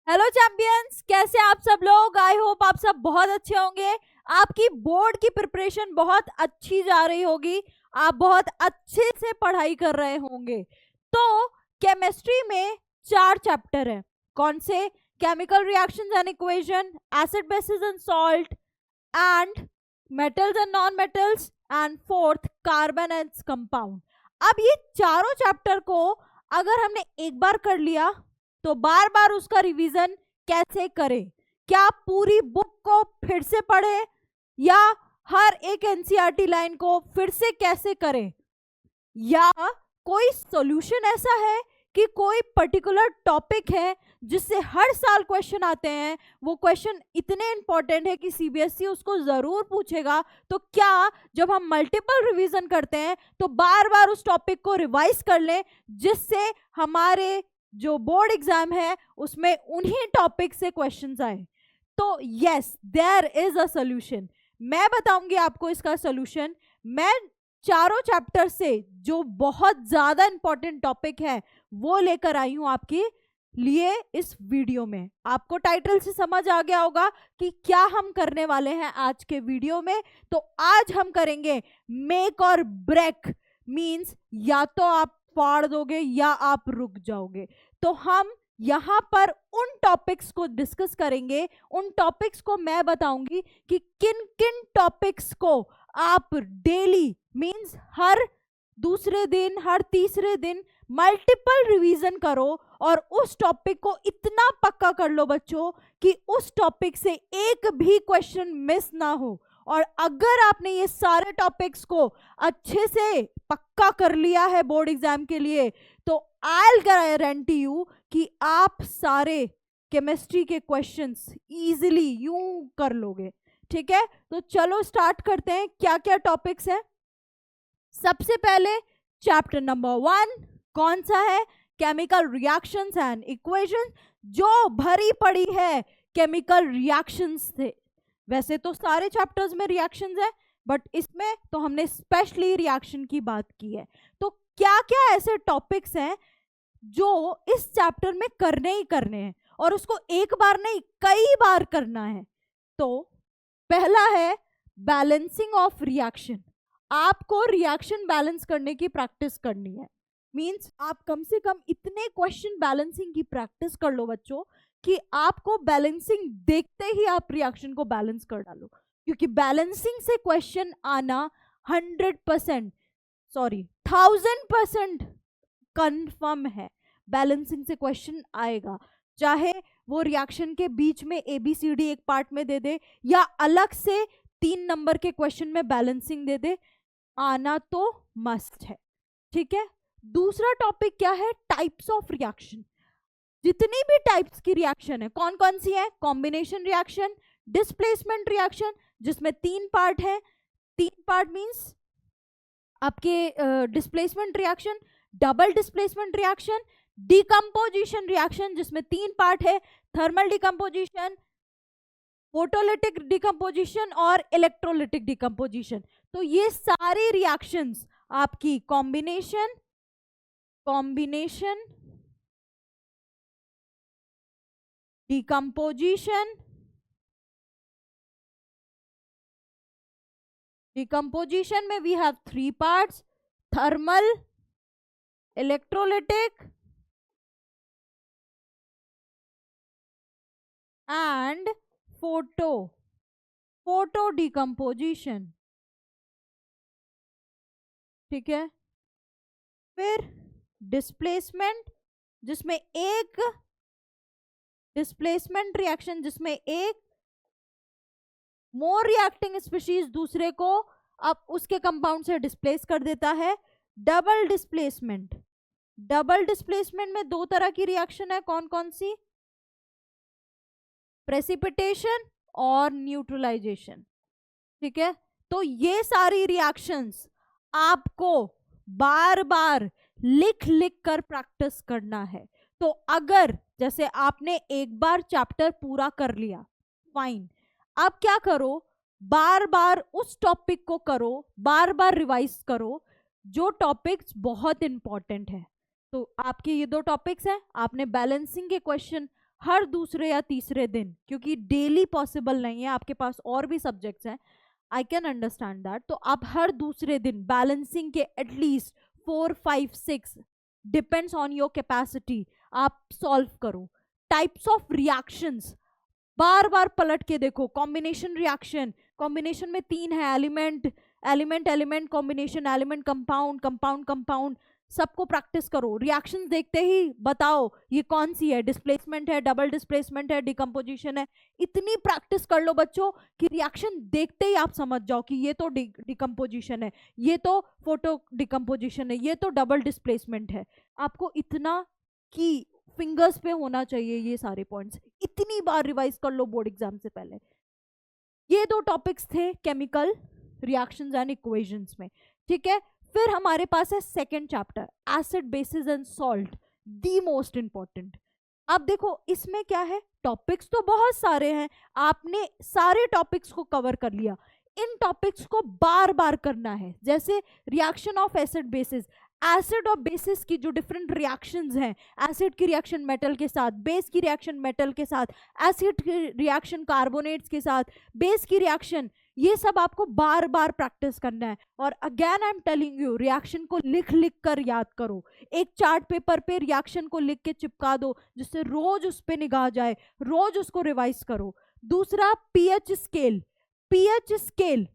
Hello champions, कैसे आप सब लोग। आई होप आप सब बहुत अच्छे होंगे। आपकी बोर्ड की प्रिपरेशन बहुत अच्छी जा रही होगी। आप बहुत अच्छे से पढ़ाई कर रहे होंगे। तो केमिस्ट्री में 4 चैप्टर हैं। कौन से? Chemical reactions and equation, acid basis and salt, and metals and non metals, and fourth carbon and compound. अब ये चारों चैप्टर को अगर हमने एक बार कर लिया तो बार बार उसका रिवीजन कैसे करें? क्या पूरी बुक को फिर से पढ़ें या हर एक एनसीईआरटी लाइन को फिर से कैसे करें? या कोई सॉल्यूशन ऐसा है कि कोई पर्टिकुलर टॉपिक है जिससे हर साल क्वेश्चन आते हैं, वो क्वेश्चन इतने इंपॉर्टेंट है कि सीबीएसई उसको जरूर पूछेगा। तो क्या जब हम मल्टीपल रिवीजन करते हैं तो बार बार उस टॉपिक को रिवाइज कर लें, जिससे हमारे जो बोर्ड एग्जाम है उसमें उन्हीं टॉपिक से क्वेश्चंस आए? तो yes, there is a solution. मैं बताऊंगी आपको इसका सोल्यूशन। मैं चारों चैप्टर से जो बहुत ज्यादा इंपॉर्टेंट टॉपिक है वो लेकर आई हूं आपके लिए इस वीडियो में। आपको टाइटल से समझ आ गया होगा कि क्या हम करने वाले हैं आज के वीडियो में। तो आज हम करेंगे मेक और ब्रेक। मींस या तो आप फाड़ दोगे या आप रुक जाओगे। तो हम यहां पर उन टॉपिक्स को डिस्कस करेंगे। उन टॉपिक्स को मैं बताऊंगी कि किन किन टॉपिक्स को आप डेली मींस हर दूसरे दिन, हर तीसरे दिन मल्टीपल रिवीजन करो और उस टॉपिक को इतना पक्का कर लो बच्चों कि उस टॉपिक से एक भी क्वेश्चन मिस ना हो। और अगर आपने ये सारे टॉपिक्स को अच्छे से पक्का कर लिया है बोर्ड एग्जाम के लिए, तो आई गारंटी यू कि आप सारे केमिस्ट्री के क्वेश्चंस इजीली यूं कर लोगे। ठीक है, तो चलो स्टार्ट करते हैं। क्या क्या टॉपिक्स हैं? सबसे पहले चैप्टर नंबर 1 कौन सा है? केमिकल रिएक्शंस एंड इक्वेशंस, जो भरी पड़ी है केमिकल रिएक्शंस से। वैसे तो सारे चैप्टर्स में रिएक्शंस है, बट इसमें तो हमने स्पेशली रिएक्शन की बात की है। तो क्या क्या ऐसे टॉपिक्स हैं जो इस चैप्टर में करने ही करने हैं और उसको एक बार नहीं कई बार करना है? तो पहला है बैलेंसिंग ऑफ रिएक्शन। आपको रिएक्शन बैलेंस करने की प्रैक्टिस करनी है। मींस आप कम से कम इतने क्वेश्चन बैलेंसिंग की प्रैक्टिस कर लो बच्चों कि आपको बैलेंसिंग देखते ही आप रिएक्शन को बैलेंस कर डालो। क्योंकि बैलेंसिंग से क्वेश्चन आना 100% सॉरी 1000% कंफर्म है। बैलेंसिंग से क्वेश्चन आएगा, चाहे वो रिएक्शन के बीच में ABCD एक पार्ट में दे दे या अलग से 3 नंबर के क्वेश्चन में बैलेंसिंग दे दे, आना तो मस्ट है। ठीक है, दूसरा टॉपिक क्या है? Types of reaction. जितनी भी टाइप्स की रिएक्शन है कौन कौन सी है? कॉम्बिनेशन रिएक्शन, डिस्प्लेसमेंट रिएक्शन जिसमें 3 पार्ट है। 3 पार्ट मींस आपके displacement reaction, double displacement reaction, decomposition reaction जिसमें 3 पार्ट है। थर्मल डिकम्पोजिशन, फोटोलिटिक डिकम्पोजिशन और इलेक्ट्रोलिटिक डिकम्पोजिशन। तो ये सारी रिएक्शंस आपकी कॉम्बिनेशन डिकम्पोजिशन में we have 3 parts: thermal, electrolytic and photo decomposition. ठीक है, फिर डिस्प्लेसमेंट जिसमें एक डिस्प्लेसमेंट रिएक्शन जिसमें एक मोर रिएक्टिंग स्पीशीज दूसरे को अब उसके कंपाउंड से डिस्प्लेस कर देता है। डबल डिस्प्लेसमेंट में 2 तरह की रिएक्शन है। कौन कौन सी? प्रेसिपिटेशन और न्यूट्रलाइजेशन। ठीक है, तो ये सारी रिएक्शंस आपको बार बार लिख लिख कर प्रैक्टिस करना है। तो अगर जैसे आपने एक बार चैप्टर पूरा कर लिया, फाइन, अब क्या करो? बार बार उस टॉपिक को करो, बार बार रिवाइज करो जो टॉपिक्स बहुत इंपॉर्टेंट है। तो आपके ये 2 टॉपिक्स हैं। आपने बैलेंसिंग के क्वेश्चन हर दूसरे या तीसरे दिन, क्योंकि डेली पॉसिबल नहीं है, आपके पास और भी सब्जेक्ट्स हैं, आई कैन अंडरस्टैंड दैट, तो आप हर दूसरे दिन बैलेंसिंग के at least 4, 5, 6, depends on your capacity, आप सॉल्व करो। टाइप्स ऑफ रिएक्शंस बार बार पलट के देखो। कॉम्बिनेशन रिएक्शन, कॉम्बिनेशन में 3 है, element element element combination, element compound, compound compound, सबको प्रैक्टिस करो। रिएक्शंस देखते ही बताओ ये कौन सी है, डिस्प्लेसमेंट है, डबल डिस्प्लेसमेंट है, डिकम्पोजिशन है। इतनी प्रैक्टिस कर लो बच्चों कि रिएक्शन देखते ही आप समझ जाओ कि ये तो डिकम्पोजिशन है, ये तो फोटो डिकम्पोजिशन है, ये तो डबल डिस्प्लेसमेंट है। आपको इतना कि फिंगर्स पे होना चाहिए ये सारे पॉइंट्स। इतनी बार रिवाइज कर लो बोर्ड एग्जाम से पहले। ये 2 टॉपिक्स थे केमिकल रिएक्शंस एंड इक्वेशंस में, ठीक है। फिर हमारे पास है second chapter, acid basis and salt, the most important. अब देखो इसमें क्या है, टॉपिक्स तो बहुत सारे हैं, आपने सारे टॉपिक्स को कवर कर लिया, इन टॉपिक्स को बार बार करना है। जैसे reaction of acid basis, acid और बेसिस की जो डिफरेंट रिएक्शंस हैं, एसिड की रिएक्शन मेटल के साथ, बेस की रिएक्शन मेटल के साथ, एसिड की रिएक्शन कार्बोनेट्स के साथ, बेस की रिएक्शन, ये सब आपको बार बार प्रैक्टिस करना है। और again I am telling you, reaction को लिख लिख कर याद करो। एक चार्ट पेपर पे रिएक्शन को लिख के चिपका दो, जिससे रोज उस पे निगाह जाए, रोज उसको रिवाइज करो। दूसरा pH scale, pH scale,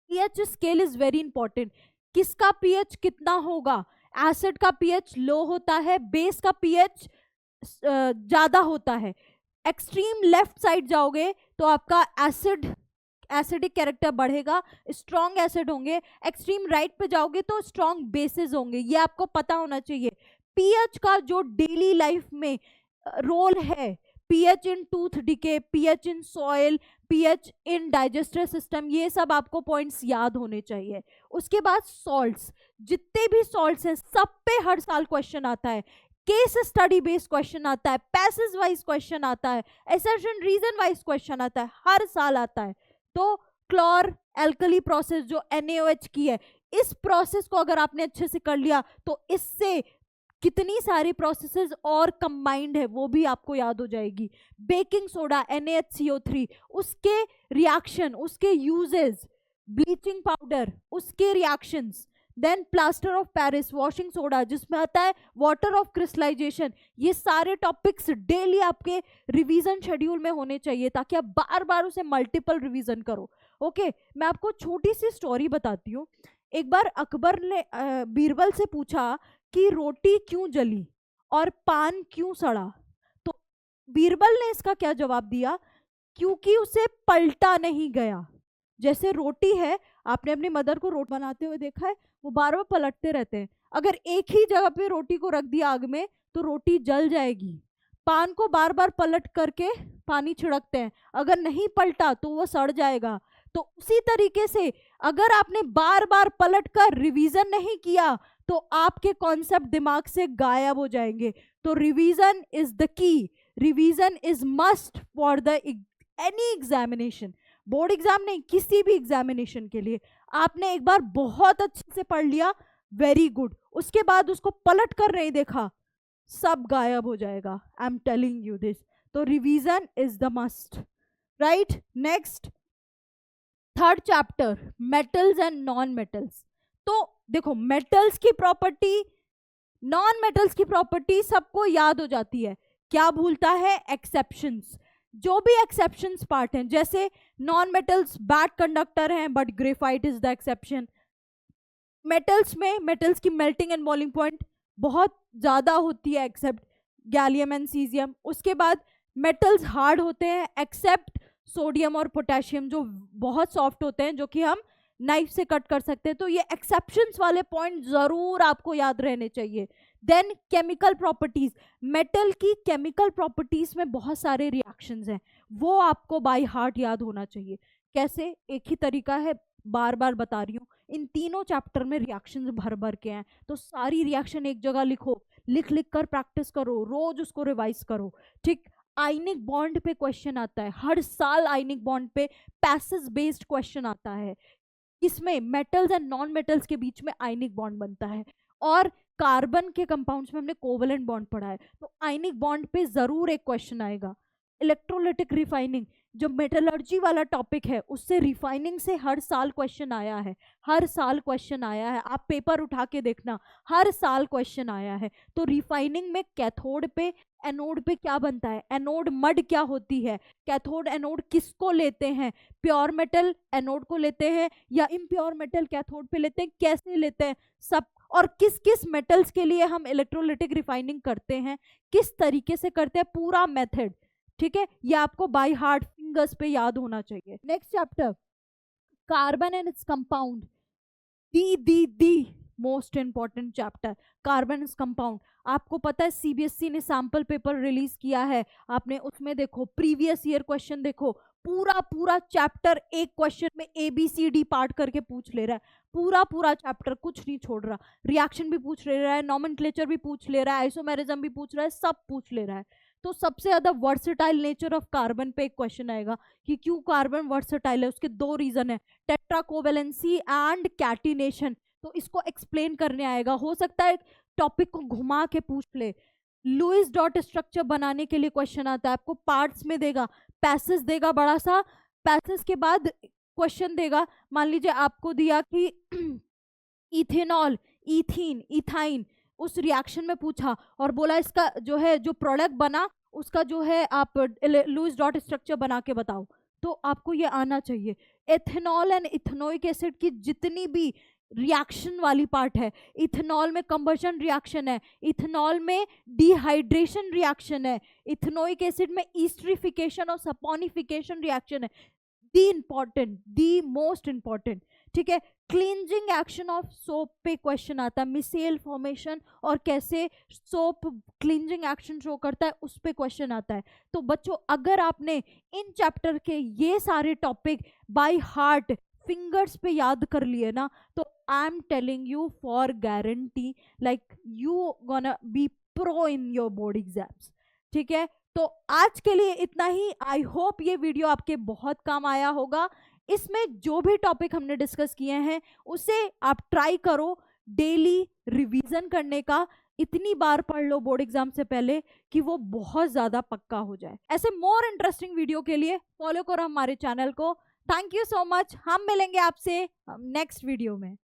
pH scale is very important. किसका पीएच कितना होगा, एसिड का पीएच लो होता है, बेस का पीएच ज्यादा होता है। एक्सट्रीम लेफ्ट साइड जाओगे तो आपका एसिडिक कैरेक्टर बढ़ेगा, स्ट्रॉन्ग एसिड होंगे। एक्सट्रीम राइट पे जाओगे तो स्ट्रॉन्ग बेसिस होंगे, ये आपको पता होना चाहिए। पीएच का जो डेली लाइफ में रोल है, pH in tooth decay, pH in soil, pH in digestive system, ये सब आपको पॉइंट्स याद होने चाहिए। उसके बाद सॉल्ट्स, जितने भी सॉल्ट्स हैं सब पे हर साल क्वेश्चन आता है, केस स्टडी बेस्ड क्वेश्चन आता है, पैसेज वाइज क्वेश्चन आता है, असर्शन रीजन वाइज क्वेश्चन आता है, हर साल आता है। तो क्लोर एल्कली प्रोसेस जो NaOH की है, इस प्रोसेस को अगर आपने अच्छे से कर लिया तो इससे कितनी सारी प्रोसेसेस और कंबाइंड है वो भी आपको याद हो जाएगी। बेकिंग सोडा NaHCO3, उसके रिएक्शन, उसके यूजेस, ब्लीचिंग पाउडर उसके reactions, then plaster of Paris, washing soda जिसमें आता है वाटर ऑफ क्रिस्टलाइजेशन। ये सारे टॉपिक्स डेली आपके रिवीजन शेड्यूल में होने चाहिए ताकि आप बार बार उसे मल्टीपल रिवीजन करो। ओके, मैं आपको छोटी सी स्टोरी बताती हूँ। एक बार अकबर ने बीरबल से पूछा कि रोटी क्यों जली और पान क्यों सड़ा, तो बीरबल ने इसका क्या जवाब दिया, क्योंकि उसे पलटा नहीं गया। जैसे रोटी है, आपने अपनी मदर को रोटी बनाते हुए देखा है, वो बार बार पलटते रहते हैं। अगर एक ही जगह पे रोटी को रख दिया आग में तो रोटी जल जाएगी। पान को बार बार पलट करके पानी छिड़कते हैं, अगर नहीं पलटा तो वो सड़ जाएगा। तो उसी तरीके से अगर आपने बार बार पलट कर रिवीजन नहीं किया तो आपके कॉन्सेप्ट दिमाग से गायब हो जाएंगे। तो revision is the key, revision is must for the any examination, board exam नहीं, किसी भी एग्जामिनेशन के लिए। आपने एक बार बहुत अच्छे से पढ़ लिया, वेरी गुड, उसके बाद उसको पलट कर नहीं देखा, सब गायब हो जाएगा। I am telling you this. तो revision is the must, right. Next, third chapter, metals and non metals. तो देखो, मेटल्स की प्रॉपर्टी, नॉन मेटल्स की प्रॉपर्टी सबको याद हो जाती है, क्या भूलता है, एक्सेप्शंस। जो भी एक्सेप्शंस पार्ट हैं, जैसे नॉन मेटल्स बैड कंडक्टर हैं but graphite is the exception. Metals में मेटल्स की मेल्टिंग एंड बॉइलिंग पॉइंट बहुत ज्यादा होती है एक्सेप्ट गैलियम एंड सीजियम। उसके बाद मेटल्स हार्ड होते हैं एक्सेप्ट सोडियम और पोटेशियम, जो बहुत सॉफ्ट होते हैं, जो कि हम नाइफ से कट कर सकते हैं। तो ये एक्सेप्शंस वाले पॉइंट जरूर आपको याद रहने चाहिए। देन केमिकल प्रॉपर्टीज, मेटल की केमिकल प्रॉपर्टीज में बहुत सारे रिएक्शंस हैं, वो आपको बाय हार्ट याद होना चाहिए। कैसे, एक ही तरीका है, बार बार बता रही हूँ, इन तीनों चैप्टर में रिएक्शंस भर भर के हैं, तो सारी रिएक्शन एक जगह लिखो, लिख लिख कर प्रैक्टिस करो, रोज उसको रिवाइज करो, ठीक। आयनिक बॉन्ड पे क्वेश्चन आता है हर साल, आयनिक बॉन्ड पे पैसेज बेस्ड क्वेश्चन आता है, इसमें मेटल्स एंड नॉन मेटल्स के बीच में आयनिक बॉन्ड बनता है। और कार्बन के कंपाउंड्स में हमने कोवेलेंट बॉन्ड पढ़ा है, तो आयनिक बॉन्ड पे जरूर एक क्वेश्चन आएगा। इलेक्ट्रोलिटिक रिफाइनिंग, जो मेटलर्जी वाला टॉपिक है, उससे रिफाइनिंग से हर साल क्वेश्चन आया है, हर साल क्वेश्चन आया है। आप पेपर उठा के देखना, हर साल क्वेश्चन आया है। तो रिफाइनिंग में कैथोड पे एनोड पे क्या बनता है, एनोड मड क्या होती है, कैथोड एनोड किसको लेते हैं, प्योर मेटल एनोड को लेते हैं या इम्प्योर मेटल कैथोड पे लेते हैं, कैसे लेते हैं सब, और किस किस मेटल्स के लिए हम इलेक्ट्रोलिटिक रिफाइनिंग करते हैं, किस तरीके से करते हैं, पूरा मेथड। ठीक है, ये आपको बाय हार्ट फिंगर्स पे याद होना चाहिए। Next chapter, carbon and its compound, the most important chapter, carbon is compound. आपको पता है सीबीएसई ने सैंपल पेपर रिलीज किया है, आपने उसमें देखो प्रीवियस ईयर क्वेश्चन देखो, पूरा पूरा चैप्टर एक क्वेश्चन में ABCD पार्ट करके पूछ ले रहा है, पूरा पूरा चैप्टर, कुछ नहीं छोड़ रहा। रिएक्शन भी पूछ ले रहा है, नॉमेनक्लेचर भी पूछ ले रहा है, आइसोमेरिज्म भी पूछ रहा है, सब पूछ ले रहा है। तो सबसे ज्यादा वर्सेटाइल नेचर ऑफ कार्बन पे एक क्वेश्चन आएगा कि क्यों कार्बन वर्सेटाइल है, उसके दो रीजन है, टेट्रा कोवेलेंसी एंड कैटिनेशन। तो इसको एक्सप्लेन करने आएगा, हो सकता है टॉपिक को घुमा के पूछ ले। लुईस डॉट स्ट्रक्चर बनाने के लिए क्वेश्चन आता है, आपको पार्ट्स में देगा, पैसेज देगा बड़ा सा, पैसेज के बाद क्वेश्चन देगा। मान लीजिए आपको दिया कि इथेनॉल, इथीन, इथाइन, उस रिएक्शन में पूछा और बोला इसका जो है जो प्रोडक्ट बना उसका जो है आप लुईस डॉट स्ट्रक्चर बना के बताओ, तो आपको ये आना चाहिए। एथेनॉल एंड इथेनोइक एसिड की जितनी भी रिएक्शन वाली पार्ट है, इथेनॉल में कंबशन रिएक्शन है, इथेनॉल में डिहाइड्रेशन रिएक्शन है, इथेनोइक एसिड में ईस्टरिफिकेशन और सपोनिफिकेशन रिएक्शन है, दी मोस्ट इंपॉर्टेंट। ठीक है, क्लींजिंग एक्शन ऑफ सोप पे क्वेश्चन आता है, मिसेल फॉर्मेशन और कैसे सोप क्लींजिंग एक्शन शो करता है, उस पे क्वेश्चन आता है। तो बच्चों अगर आपने इन चैप्टर के ये सारे टॉपिक बाय हार्ट फिंगर्स पे याद कर लिए ना, तो आई am telling you for guarantee like you gonna be pro in your board exams. ठीक है, तो आज के लिए इतना ही। आई होप ये वीडियो आपके बहुत काम आया होगा। इसमें जो भी टॉपिक हमने डिस्कस किए हैं उसे आप ट्राई करो डेली रिवीजन करने का, इतनी बार पढ़ लो बोर्ड एग्जाम से पहले कि वो बहुत ज्यादा पक्का हो जाए। ऐसे मोर इंटरेस्टिंग वीडियो के लिए फॉलो करो हमारे चैनल को। थैंक यू सो मच, हम मिलेंगे आपसे नेक्स्ट वीडियो में।